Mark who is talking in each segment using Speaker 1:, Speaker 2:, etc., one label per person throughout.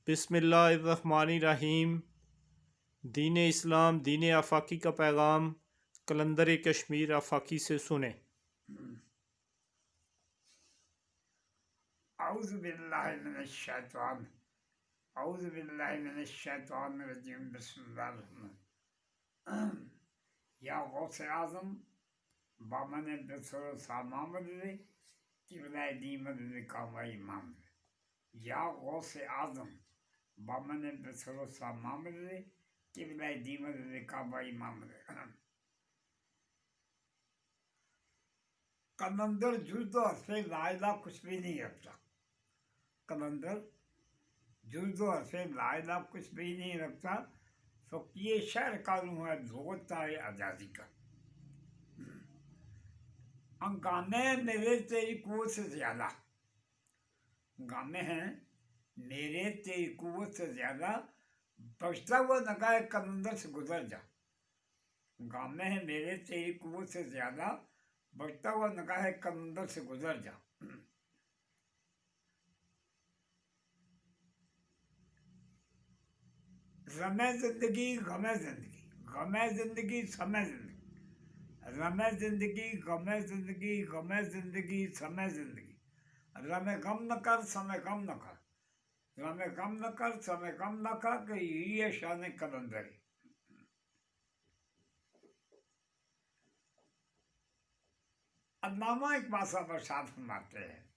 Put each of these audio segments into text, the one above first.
Speaker 1: बिस्मिल्लाहिर्रहमानिर्रहीम। दीन इस्लाम दीन आफाकी का पैगाम कलंदर कश्मीर आफाकी से सुने।
Speaker 2: औज़ुबिल्लाहिमिनश्शैतानिर्रजीम बिस्मिल्लाहिर्रहमानिर्रहीम। या गौसे आज़म बामन बिसरो सामामदे किबलाए दीमदे कामाई मामदे। या गौसे आज़म बामन बिसरो सामामदे किबलाए दीमदे कामाई मामदे। कलंदर जुर्दो से लाइला कुछ भी नहीं रखता। कलंदर जुर्दो से लाइला कुछ भी नहीं रखता। फ़कीए शहर कानून है धोता है आज़ादी का। हंगामे मेरे तेरी कुव्वत से ज़्यादा, हंगामे हैं मेरे तेरी कुव्वत से ज़्यादा, बचता हुआ नगाह कलंदर से गुजर जा। हंगामे हैं मेरे तेरी कुव्वत से ज़्यादा, बचता हुआ नगाह कलंदर से गुजर जा। रमे जिंदगी गमे जिंदगी, गमे जिंदगी समय जिंदगी, रमे जिंदगी गमे जिंदगी, गमे जिंदगी समय जिंदगी। रमे गम न कर समय गम न कर, रमे गम न कर समय गम न कर, कि यही है शान कलंदरी। अल्लामा इकबाल साहब इरशाद फरमाते हैं,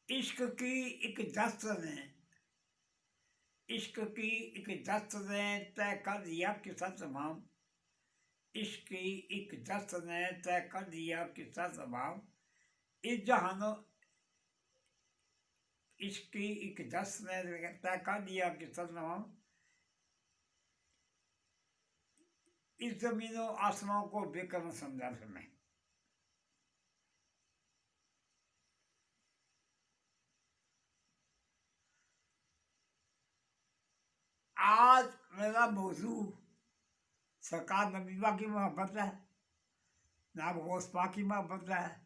Speaker 2: इश्क की एक दस्त ने, इश्क की एक दस्त ने तय कर दिया किस्सा तमाम। इश्क की एक दस्त ने तय कर दिया किस्सा तमाम। इस जहानों, इश्क की एक दस्त ने तय कर दिया किस्सा तमाम। इस जमीनों आसमां को बेकर समझा में। आज मेरा मौजू सरकार नबीबा की मोहब्बत है, नाब गौसपा की मोहब्बत है,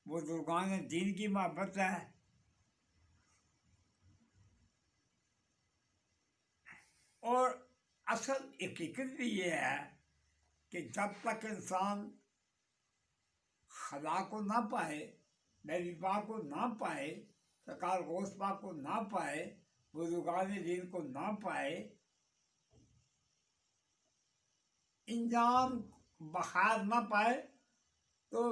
Speaker 2: बुजुर्गान दीन की मोहब्बत है। और असल हकीकत भी ये है कि जब तक इंसान खुदा को ना पाए, नबीबा को ना पाए, सरकार गौसपा को ना पाए, बुजुर्गान दीन को ना पाए, इंजाम बहार ना पाए, तो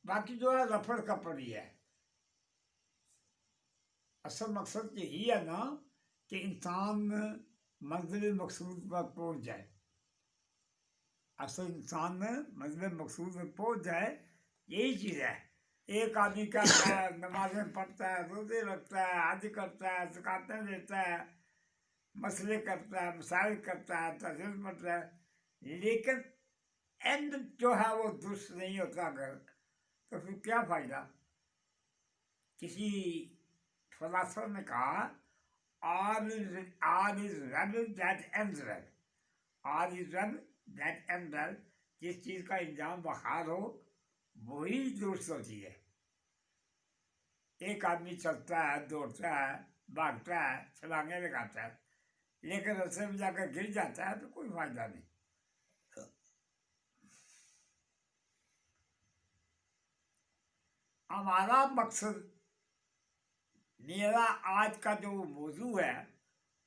Speaker 2: बाकी जो है रफड़ कपड़ी है। असल मकसद यही है ना कि इंसान मंजिल मकसूद पर पहुंच जाए। असल इंसान मंजिल मकसूद में पहुंच जाए, यही चीज़ है। एक आदमी करता है, नमाजें पढ़ता है, रोजे रखता है, हज करता है, ज़कातें देता है, मसले करता है, मसाइल करता है, तहसील पढ़ता है, लेकिन एंड जो है वो दुरुस्त नहीं होता अगर, तो फिर क्या फ़ायदा। किसी फिलासफर ने कहा, all is well that ends well, all is well that ends well। जिस चीज़ का इंजाम बहार हो वही दुरुस्त होती है। एक आदमी चलता है, दौड़ता है, भागता है, छलांगे लगाता है, लेकिन रस्ते में जाकर गिर जाता है तो कोई फायदा नहीं। हमारा मकसद, मेरा आज का जो मौजू है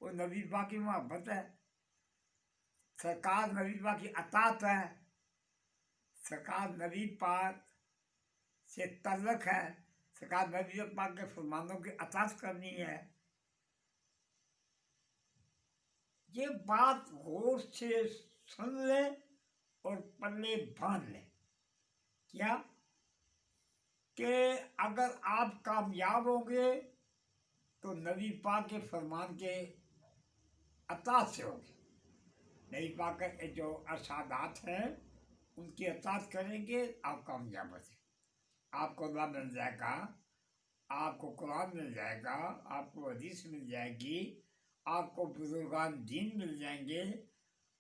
Speaker 2: वो नबी पाक की मोहब्बत है, सरकार नबी पाक की अतात है, सरकार नबी पाक से तल्लक है, सरकार नबी पाक के फरमानों की अतात करनी है। ये बात गौर से सुन ले और पल्ले बांध ले। क्या कि अगर आप कामयाब होंगे तो नबी पाक के फरमान के अतात से होंगे। नबी पाक के जो अरशादात हैं उनकी अतात करेंगे, आप कामयाब होंगे। आपको अल्लाह मिल जाएगा, आपको कुरान मिल जाएगा, आपको हदीस मिल जाएगी, आपको बुजुर्गान दीन मिल जाएंगे,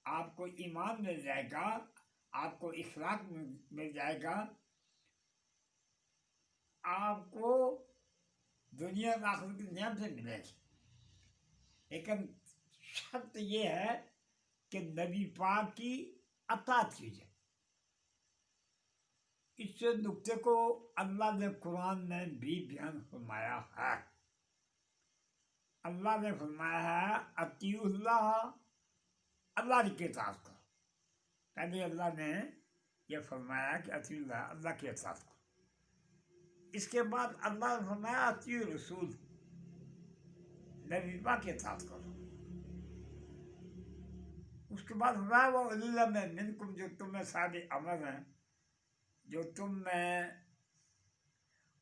Speaker 2: आपको ईमान मिल जाएगा, आपको इखलाक मिल जाएगा, आपको दुनिया और आखिरत के नियम से मिलेगी। लेकिन शर्त ये है कि नबी पाक की अताअत कीजिए। इस नुक्ते को अल्लाह ने कुरान में भी बयान फरमाया है। अल्लाह ने फरमाया है अतीउल्लाह, अल्लाह की इताअत करो। पहले अल्लाह ने यह फरमाया कि अतीउल्लाह, अल्लाह की इताअत करो। इसके बाद अल्लाह ने फरमाया अतीउर रसूल, नबी पाक की इताअत करो। उसके बाद फरमाया वो उलिल में मिनकुम, जो तुम में सारे अमर हैं, जो तुम में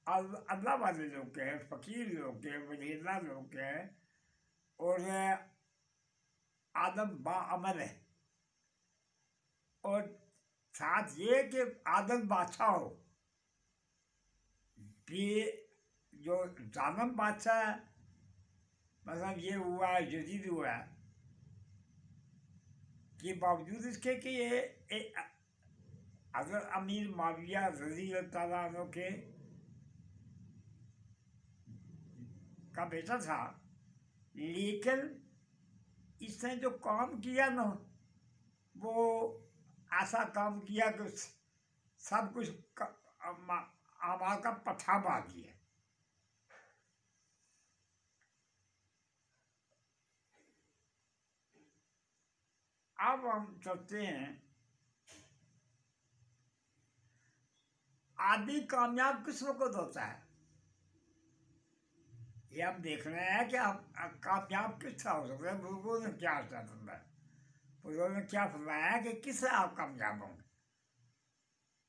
Speaker 2: अल्लाह वाले लोग हैं, फ़कीर लोग हैं, वलील्लाह लोग हैं, और आदम बाअमल है। और साथ ये कि आदम बादशाह हो, ये जो जालिम बादशाह है, मतलब ये हुआ है, यजीद हुआ है, कि बावजूद इसके कि ये हज़रत अमीर माविया रज़ी अल्लाह तआला अन्हु के का बेटा था, लेकिन इसने जो काम किया ना, वो ऐसा काम किया कि सब कुछ आमाल का पट्टा बांध दिया। अब हम चलते हैं, आदमी कामयाब किस वक्त होता है, ये हम देख रहे हैं कि आप कामयाब किस तरह हो सकते हैं। बुजुर्गों ने क्या फरमाया, बुजुर्गों ने क्या फरमाया कि किससे आप कामयाब होंगे।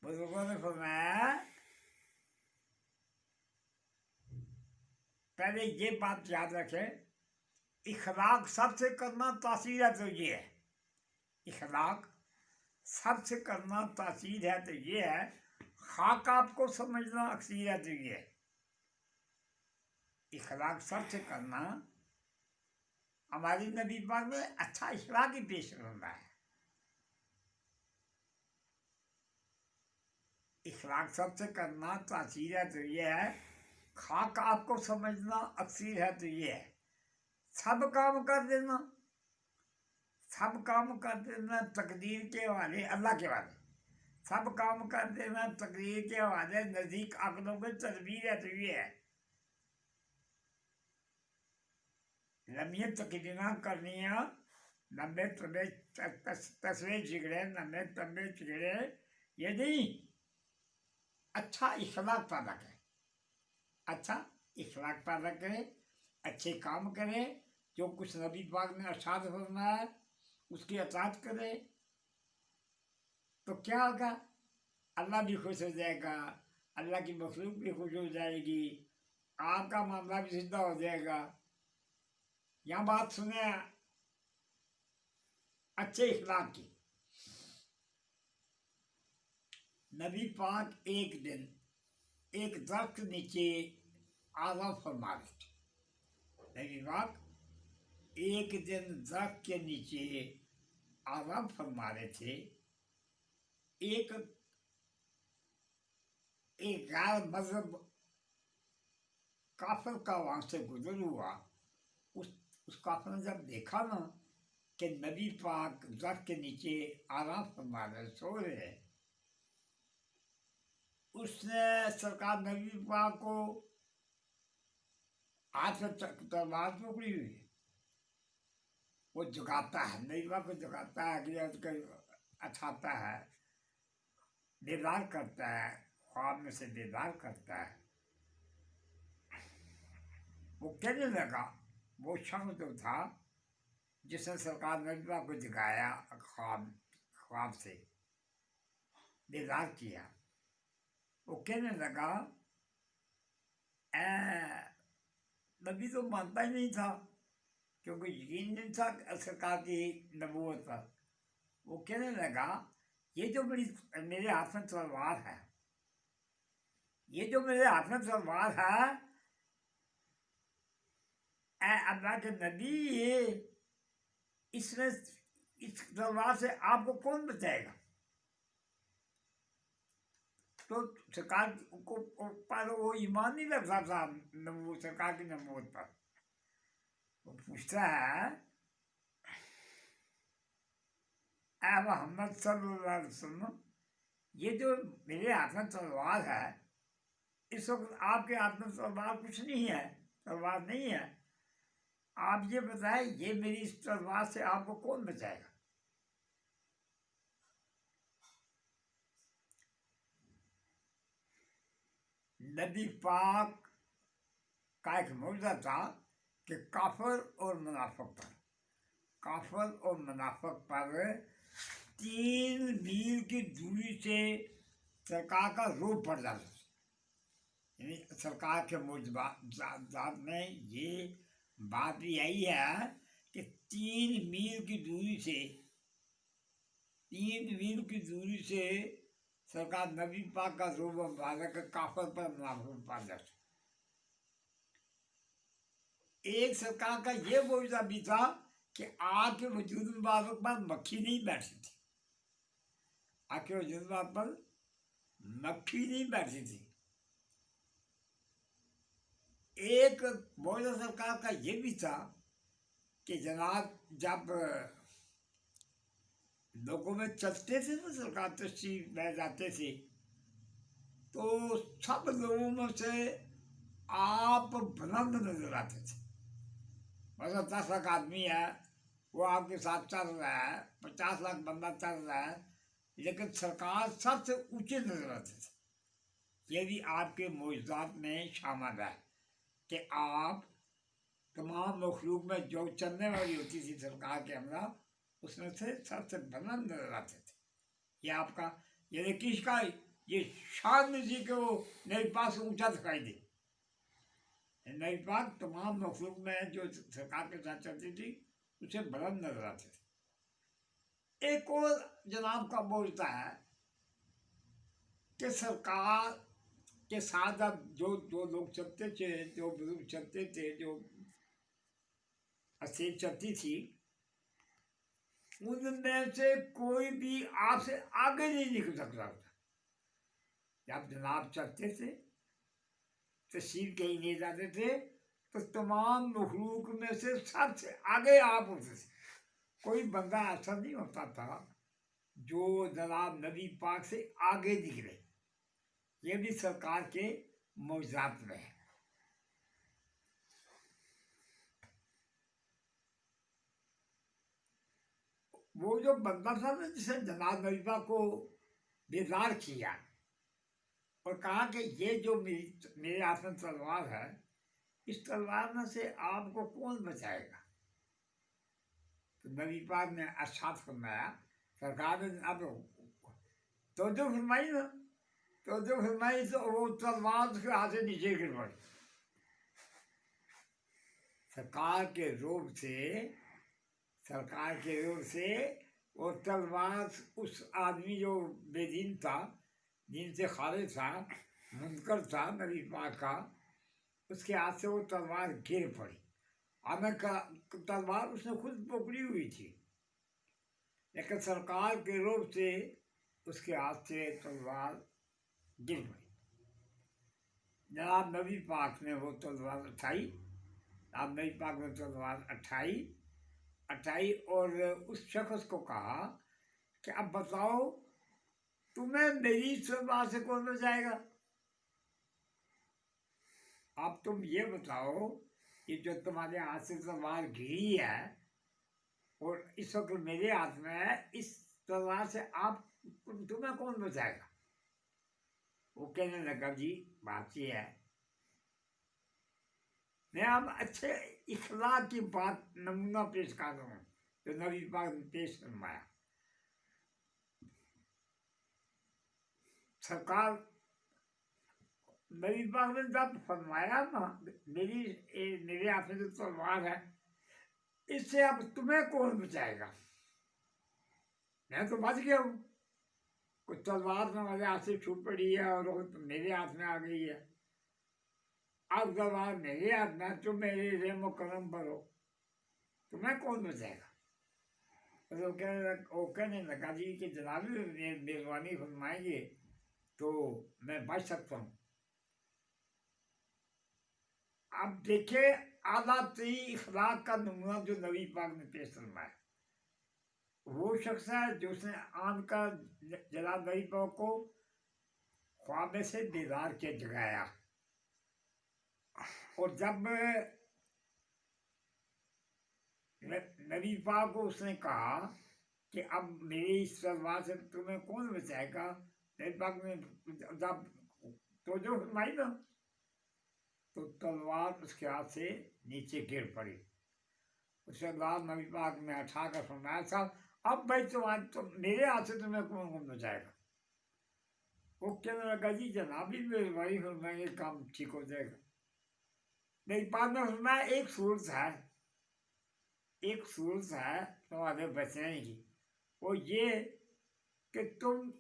Speaker 2: बुजुर्गों ने फरमाया पहले ये बात याद रखें, इखलाक सबसे करना तासीर है तो ये है, इखलाक सबसे करना तासीर है तो ये है, खाक आपको समझना अक्सीर है तो ये है। इखलाक सबसे करना, हमारी नबी पाक में अच्छा इखलाक ही पेश करना है। इखलाक सबसे करना तासीर है तो ये है, खाक आपको समझना अक्सीर है तो ये है। सब काम कर देना, सब काम कर देना तकदीर के हवाले, अल्लाह के हवाले। सब काम कर देना तकदीर के हवाले, नज़दीक अकलों की तदबीर है तो ये है। लम्हे तकदीना करनिया, लम्बे तबे तस्वे जिगड़े, लम्बे तबे चिगड़े, ये नहीं, अच्छा इखलाक पैदा करें, अच्छा इखलाक पैदा करें, अच्छे काम करें, जो कुछ नबी पाक ने अरशाद फरमाया है उसकी अताअत करें, तो क्या होगा, अल्लाह भी खुश हो जाएगा, अल्लाह की मखलूक भी खुश हो जाएगी, आपका मामला भी सीधा हो जाएगा। यहाँ बात सुने अच्छे इखलाक की। नबी पाक एक दिन एक दरख्त नीचे आराम फरमा रहे थे। नबी पाक एक दिन दरख्त के नीचे आराम फरमा रहे थे। एक गैर मजहब काफिर का वहां से गुजर हुआ। उस काफिर ने जब देखा ना कि नबी पाक दरख्त के नीचे आराम फरमा रहे, सो रहे, उसने सरकार नबी पाक को हाथ में तलवार पकड़ी हुई, वो जगाता है, नबी पाक को जगाता है, अठाता है, बेदार करता है, ख्वाब में से बेदार करता है। वो कहने लगा, वो शख्स जो था जिसने सरकार नबी पाक को जगाया, ख्वाब से बेदार किया, वो कहने लगा नबी तो मानता ही नहीं था, क्योंकि यकीन नहीं था सरकार की नबूवत पर। वो कहने लगा, ये जो मेरे हाथ में तलवार है, ये जो मेरे हाथ में तलवार है, अल्लाह के नबी, इसमें इस तलवार से आपको कौन बचाएगा। तो सरकार को पर वो ईमान नहीं रखता था वो सरकार की नबूवत पर। वो पूछता है, ऐ मोहम्मद सल्लल्लाहु अलैहि वसल्लम, ये जो मेरे हाथ में तलवार है, इस वक्त आपके हाथ में तलवार कुछ नहीं है, तलवार नहीं है। आप ये बताएं, ये मेरी इस तलवार से आपको कौन बचाएगा? नबी पाक का एक मौजूदा था कि काफर और मुनाफिक पर, काफर और मुनाफिक पर 3 मील की दूरी से सरकार का रूप पड़ जाता था। यानी सरकार के मौजूदात में ये बात भी आई है कि 3 मील की दूरी से, 3 मील की दूरी से सरकार नबी पाक का रूप मुबारक काफर पर मुनाफिक पड़ जाता। एक सरकार का ये मौजूदा भी था कि आग के वजूद मुबारक पर मक्खी नहीं बैठती थी, आग के वजूद मुबारक पर मक्खी नहीं बैठती थी। एक मौजूदा सरकार का ये भी था कि जनाब जब लोगों में चलते थे तो सरकार तशरीफ ले जाते थे, तो सब लोगों में से आप बुलंद नजर आते थे। मतलब 10 लाख आदमी है, वो आपके साथ चल रहा है, 50 लाख बंदा चल रहा है, लेकिन सरकार सबसे ऊंचे नजर आते थे। ये भी आपके मौजूदात में शामिल है कि आप तमाम मखलूक में जो चलने वाली होती थी सरकार के अंदर, उसमें से सबसे बुलंद नजर आते थे। ये आपका, ये किसका, ये शान जी के वो नई पास ऊंचा दिखाई दे। नई पाक तमाम मखलूक में जो सरकार के साथ चलती थी उसे बुलंद नजर आते थे। एक और जनाब का बोलता है कि सरकार के साथ अब जो जो लोग चलते थे, जो बुजुर्ग चलते थे, जो असील चलती थी, उनमें से कोई भी आपसे आगे नहीं निकल सकता था। जब जनाब चलते थे, तशरीफ कहीं नहीं जाते थे, तो तमाम मखलूक में से सबसे आगे आप होते थे। कोई बंदा ऐसा नहीं होता था जो जनाब नबी पाक से आगे निकले। ये भी सरकार के मौजूदात में है। वो जो बंदा था ना जिसे जनाब नबी पाक को बेदार किया और कहा कि ये जो मेरे हाथ में तलवार है, इस तलवार में से आपको कौन बचाएगा? तो नबी पाक ने अरशाद फरमाया, सरकार ने अब तो जो फरमाई ना, तो जो फरमाई तो वो तलवार उसके हाथ से नीचे गिर पड़ी। सरकार के रूप से, सरकार के रूप से वो तलवार उस आदमी जो बेदीन था, दीन से खारिज था, मुनकर था नबी पाक का, उसके हाथ से वो तलवार गिर पड़ी। हमें तलवार उसने खुद पकड़ी हुई थी, लेकिन सरकार के रूप से उसके हाथ से तलवार गिर पड़ी। जनाब नबी पाक ने वो तलवार उठाई, जनाब नबी पाक ने तलवार उठाई और उस शख्स को कहा कि अब बताओ, तुम्हें मेरी तलवार से कौन बचाएगा? अब तुम ये बताओ कि जो तुम्हारे हाथ से तलवार गिरी है और इस वक्त मेरे हाथ में है, इस तलवार से आप तुम्हें कौन बचाएगा? वो कहने लगा, जी बात ये है, मैं अब अच्छे इखलाक की बात नमूना पेश कर रहा हूँ जो नबी पाक ने पेश फरमाया। सरकार नबी पाक ने जब फरमाया ना, मेरे हाथ में जो तलवार है, इससे अब तुम्हें कौन बचाएगा? मैं तो बच गया हूँ, कुछ तलवार में मेरे हाथ से छूट पड़ी है और वो तो मेरे हाथ में आ गई है। अब तलवार मेरे हाथ में, तुम मेरे रहम करम पर हो, तुम्हें कौन बचाएगा? तो वो कहने लगा, जी कि जनाब मेहरबानी फरमाएंगे तो मैं बच सकता हूँ। अब देखिए, आला तरी इखलाक का नमूना जो नबी पाक ने पेश फरमाया, वो शख्स है जो उसने आन का जला नबी पाक को ख्वाब से बेदार के जगाया, और जब नबी पाक को उसने कहा कि अब मेरी इस तलवार से तुम्हें कौन बचाएगा, नबी पाक ने जब तो जो फरमाई ना, तो तलवार उसके हाथ से नीचे गिर पड़ी। उसके बाद नबी पाक ने उठा कर फरमाया था, अब भाई तुम्हारे तो मेरे हाथ से तुम्हें कौन कौन बचाएगा। वो कहने लगा, जी जनाब ही मेरे भाई फरमाया ये काम ठीक हो जाएगा। नबी पाक ने फरमाया, एक सूरत है, एक सूरत है तुम्हारे बचने की, वो ये कि तुम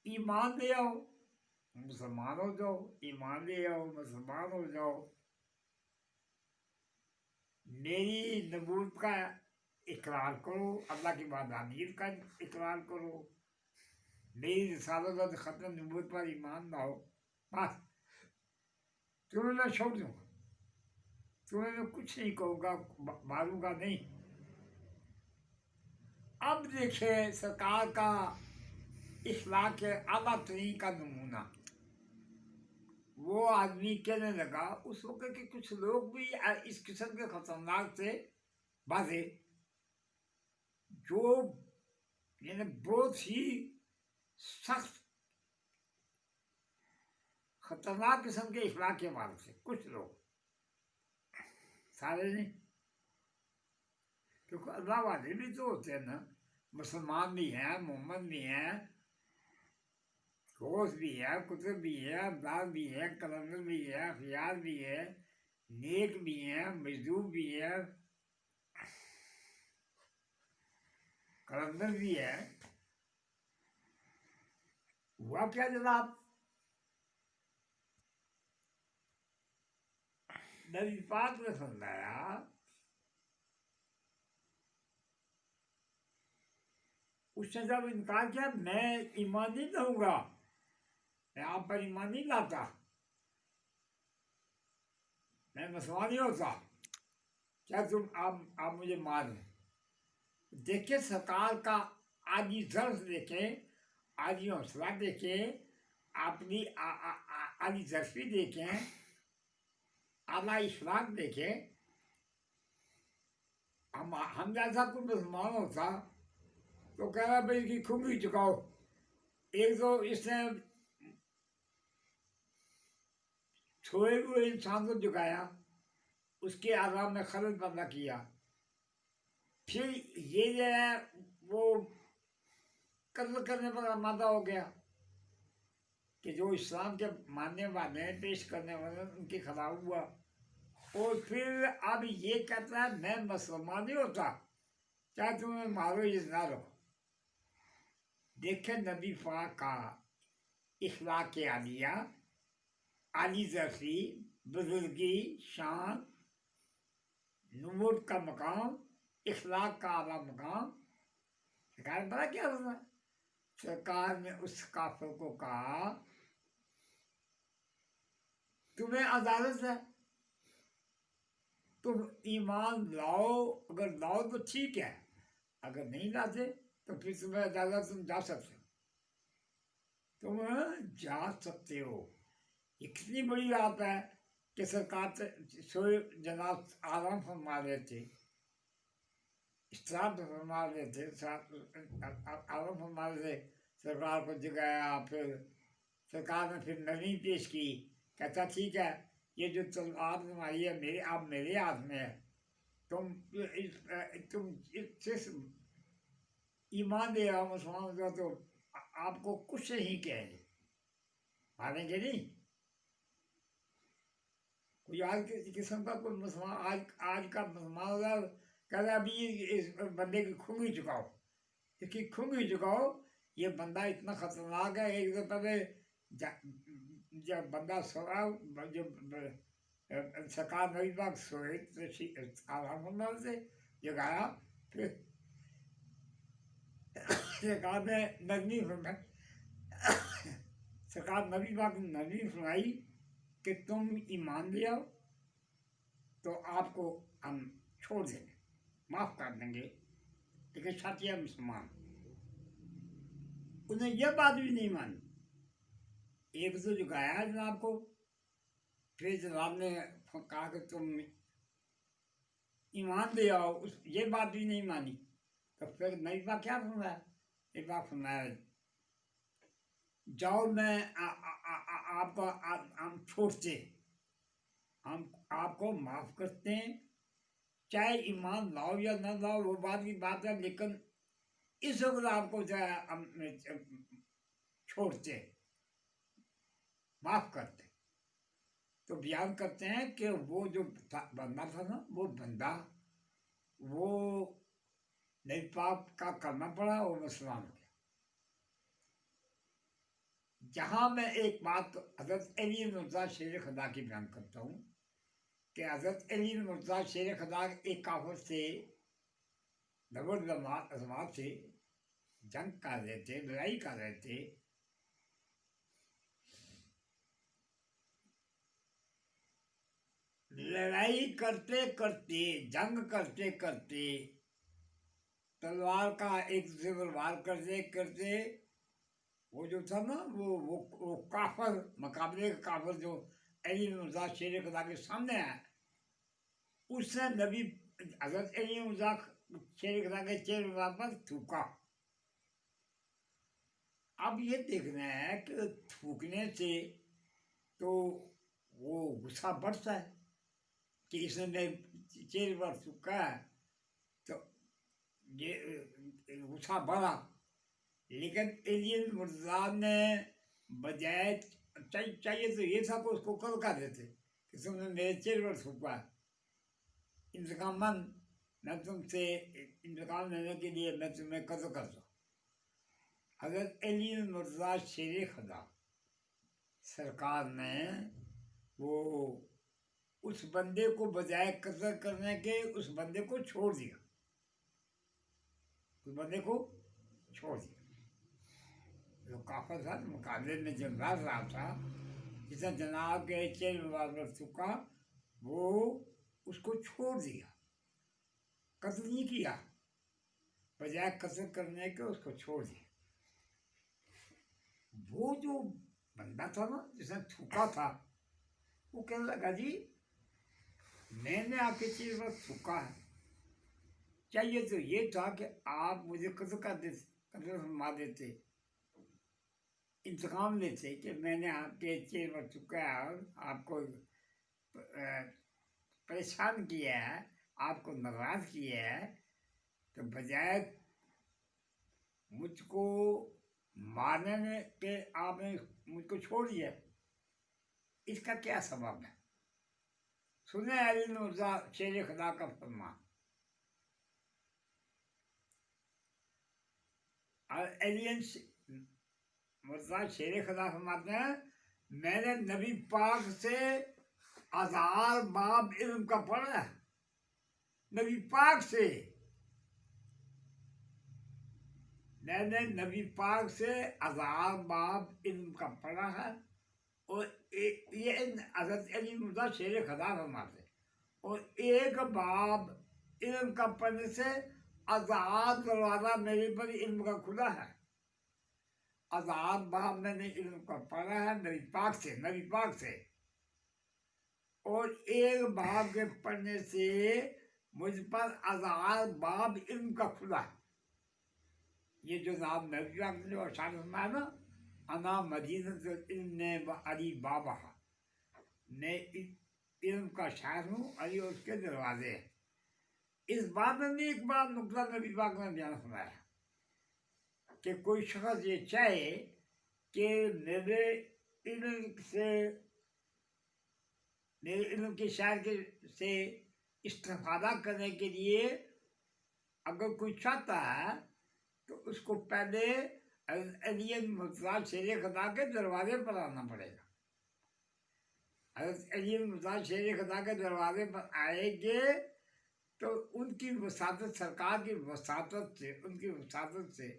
Speaker 2: ईमान ले आओ, मुसलमान हो जाओ, ईमान ले आओ, मुसलमान हो जाओ, मेरी नबूवत का इकरार करो, अल्लाह की वादानियत का इकरार करो, मेरी रिसालत और ख़त्म नबूवत पर ईमान लाओ, बस तुम्हें मैं छोड़ दूँगा, तुम्हें मैं कुछ नहीं कहूँगा, मारूंगा नहीं। अब देखिए सरकार का इखलाक के आला तरीन का नमूना, वो आदमी कहने लगा उस वक्त के कुछ लोग भी इस किस्म के खतरनाक थे, बाजे जो यानी बहुत ही सख्त खतरनाक किस्म के इखलाक के मालिक थे कुछ लोग, सारे नहीं, क्योंकि अल्लाह वाले भी तो होते हैं ना, मुसलमान भी हैं, मोहम्मद भी हैं, घोष भी है, कुतुब भी है, अब्दाल भी है, कलंदर भी है, अखियार भी है, नेक भी है, मजदूब भी है, कलंदर भी है। हुआ क्या जनाब, नबी पाक ने फरमाया, उसने जब इनकार किया, मैं ईमान नहीं लाऊंगा, मैं आप पर ईमान नहीं लाता, मैं मुसलमान नहीं होता, क्या तुम आप मुझे मार लें। देखिए सरकार का आदि जर्फ देखे, आदि हौसला देखे, अपनी आदि जर्फी देखें, आला इखलाक देखें। हम जैसा कोई मुसलमान होता तो कह रहा भाई कि खूब ही चुकाओ, एक तो इसने सोए हुए इंसान को झुकाया, उसके आराम में खलल पैदा किया, फिर ये जो है वो कत्ल करने पर आमादा हो गया कि जो इस्लाम के मानने वाले हैं, पेश करने वाले उनके खिलाफ हुआ, और फिर अब ये कहता है मैं मुसलमान नहीं होता, चाहे तुम्हें मारो या ना रखो। देखे नबी पाक का इखलाक आलिया, आली जर्फी, बुजुर्गी, शान, नमूद का मकाम, इखलाक का आला मकाम। सरकार बड़ा क्या होता, सरकार ने उस काफिर को कहा तुम्हें अदालत है, तुम ईमान लाओ, अगर लाओ तो ठीक है, अगर नहीं लाते तो फिर तुम्हें अदालत तुम जा सकते हो, तुम जा सकते हो। ये कितनी बड़ी बात है कि सरकार सोए जनाब आराम फरमा रहे थे, इस्त्राब फरमा रहे थे, आराम फरमा रहे थे, सरकार को जगाया, फिर सरकार ने फिर नरमी पेश की, कहता ठीक है ये जो तलवार तुम्हारी है मेरे आप मेरे हाथ में है, तुम जिस ईमान दे रहा मुसलमान हो तो आपको कुछ नहीं कहेंगे, मानेंगे नहीं। कोई आज के किस्म का कोई मुसलमान आज का मुसलमान होगा, कह रहा अभी इस बंदे की खूंगी चुकाओ, इसकी खूंगी चुकाओ, ये बंदा इतना खतरनाक है। एक तो पहले जब बंदा सोया, जब सरकार नबी पाक सोए तो आराम से जगाया, फिर सरकार ने नरमी फरमाई, सरकार नबी पाक ने नबी फरमाई कि तुम ईमान ले आओ तो आपको हम छोड़ देंगे, माफ़ कर देंगे, लेकिन साथ ही हम मुसलमान। उन्हें यह बात भी नहीं मानी। एक तो झुकाया जनाब को, फिर जनाब ने कहा कि तुम ईमान ले आओ, उस ये बात भी नहीं मानी। तो फिर नबी पाक क्या फरमाया? नबी पाक फरमाया जाओ मैं आपको हम छोड़ते, हम आपको माफ़ करते हैं, चाहे ईमान लाओ या ना लाओ वो बात की बात है, लेकिन इस वक्त आपको जो है हम छोड़ते, माफ़ करते। तो बयान करते हैं कि वो जो बंदा था ना, वो बंदा वो नबी पाक का कलमा पड़ा और मुसलमान हो गया। जहाँ मैं एक बात हज़रत अली मिर्ज़ा शेर खुदा की बयान करता हूँ कि हज़रत अली मिर्ज़ा शेर खुदा एक काफिर से जबरदस्त से जंग कर रहे थे, लड़ाई कर रहे थे। लड़ाई करते करते, जंग करते करते, तलवार का एक दूसरे पर वार करते करते, वो जो था ना वो काफिर, मुकाबले का काफिर जो अली मिर्ज़ा शेर खुदा के सामने आया, उसने नबी हज़रत अली मिर्ज़ा शेर खुदा के चेहरे पर थूका। अब ये देखना है कि थूकने से तो वो गुस्सा बढ़ता है कि इसने मेरे चेहरे पर थूका है, तो ये गुस्सा बढ़ा। लेकिन एलियन मिर्ज़ा ने बजाय चाहिए तो ये था कि उसको कल कर देते कि तुमने मेरे चेहरे पर थूका है, इंतकामन मैं तुमसे इंतकाम लेने के लिए मैं तुम्हें कत्ल कर दूँ। हज़रत अली मिर्ज़ा शेर खुदा सरकार ने वो उस बंदे को बजाय कत्ल करने के उस बंदे को छोड़ दिया, उस बंदे को छोड़ दिया। जो काफिर था मुकाबले में जो लड़ रहा था, जिसने जनाब के चेहरे पर थूका, वो उसको छोड़ दिया, कत्ल नहीं किया, बजाय कत्ल करने के उसको छोड़ दिया। वो जो बंदा था ना जिसने थूका था, वो कहने लगा जी मैंने आपके चेहरे पर थूका है, चाहिए तो ये था कि आप मुझे कत्ल कर देते, कत्ल फरमा देते, इंतकाम लेते कि मैंने आपके चेहरे पर थूका है और आपको परेशान किया है, आपको नाराज किया है, तो बजाय मुझको मारने के आपने मुझको छोड़ दिया, इसका क्या सबब है? सुने अली मिर्ज़ा शेर खुदा का फरमान। और एलियन मिर्ज़ा शेर खुदा फरमाते हैं मैंने नबी पाक से 1000 बाब इल्म का पढ़ा है, नबी पाक से मैंने नबी पाक से 1000 बाब इल्म का पढ़ा है। और ये हज़रत अली मिर्ज़ा शेर खुदा फरमाते, और एक बाब इल्म का पढ़ने से 1000 दरवाज़ा मेरे पर इल्म का खुला है। 1000 बाब मैंने इल्म का पढ़ा है नबी पाक से, नबी पाक से, और एक बाब के पढ़ने से मुझ पर 1000 बाब इल्म का खुला है। ये जो नाम नबी पाक ने जो अरशाद फरमाया ना, अना मदीनतुल इल्म अली बाबा, मैं इल्म का शायर हूँ, अली उसके दरवाजे हैं। इस बात में भी एक बार नुकता नबी पाक ने बयान फरमाया कि कोई शख्स ये चाहे कि मेरे इल्म से, मेरे इल्म के शायर के से इस्तेफादा करने के लिए अगर कोई चाहता है तो उसको पहले एलियन मिर्ज़ा शेर खुदा के दरवाजे पर आना पड़ेगा। एलियन मिर्ज़ा शेर खुदा के दरवाजे पर आएंगे तो उनकी वसातत, सरकार की वसातत से, उनकी वसातत से,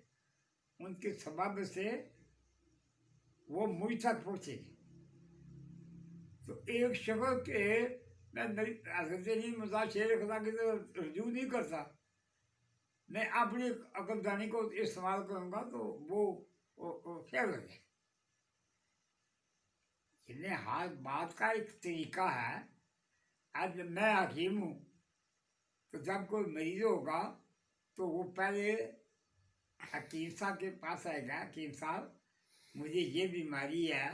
Speaker 2: उनके सबब से वो मुझ तक पहुँचेगी। तो एक शख्स के मैं हज़रत अली मज़ार शेर खुदा की तरफ रजू नहीं करता, मैं अपनी अकलदानी को इस्तेमाल करूँगा तो वो फेल हो जाए। जिन्हें हर बात का एक तरीका है। आज मैं हकीम हूँ, तो जब कोई मरीज होगा तो वो पहले हकीम साहब के पास आएगा, हकीम साहब मुझे ये बीमारी है,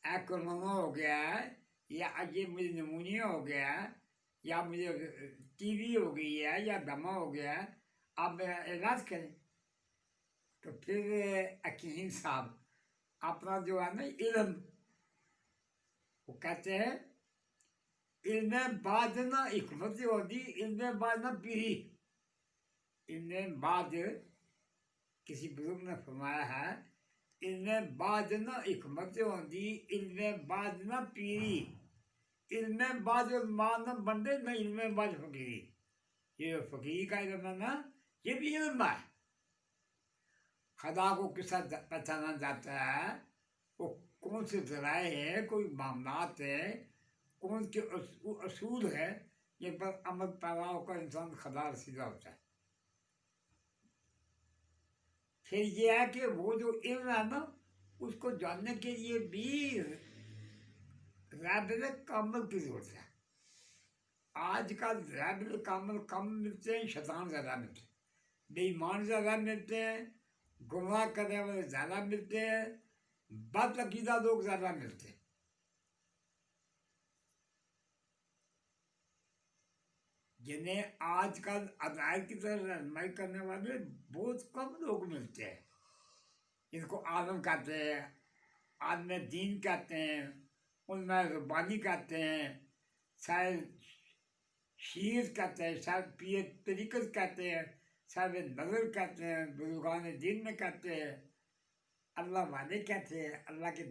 Speaker 2: कोरोना हो गया है, या ये मुझे निमोनिया हो गया है, या मुझे टीबी हो गई है, या दमा हो गया है, आप मेरा इलाज करें। तो फिर हकीम साहब अपना जो है ना इल्म, वो कहते हैं इल्म बाजना हिकमत होती, इल्म बाजना पीरी। इल्म बाद, किसी बुजुर्ग ने फरमाया है, इल्म बाजना हिकमत होती, इल्म बाजना पीरी। इल्म बाद मान बंदे न इल्म बाद फकीरी। ये फकीर का इल्म है ना, ये भी इल्म है। खुदा को किस तरह पहचाना जाता है, वो कौन से जराए हैं, कोई मामलात है, कौन के असूल है, ये पर अमल पैदा होकर इंसान खुदा रसीदा होता है। फिर ये है कि वो जो इल्म है ना, उसको जानने के लिए भी रैबिल कामल की जरूरत है। आजकल रैबिल कामल कम मिलते हैं, शैतान ज़्यादा मिलते हैं, बेईमान ज़्यादा मिलते हैं, गुनाह करने वाले ज़्यादा मिलते हैं, बदअकीदा लोग ज़्यादा मिलते हैं। जिन्हें आजकल अदायत की तरफ रहनुमाई करने वाले बहुत कम लोग मिलते हैं। इनको आलम कहते हैं, आलम दीन कहते हैं, उनमें रब्बानी कहते हैं, शायद शीर कहते हैं, शायद पीर तरीक़त कहते हैं, शायद नज़र कहते हैं, बुजुर्गान दीन में कहते हैं, अल्लाह वाले कहते हैं, अल्लाह के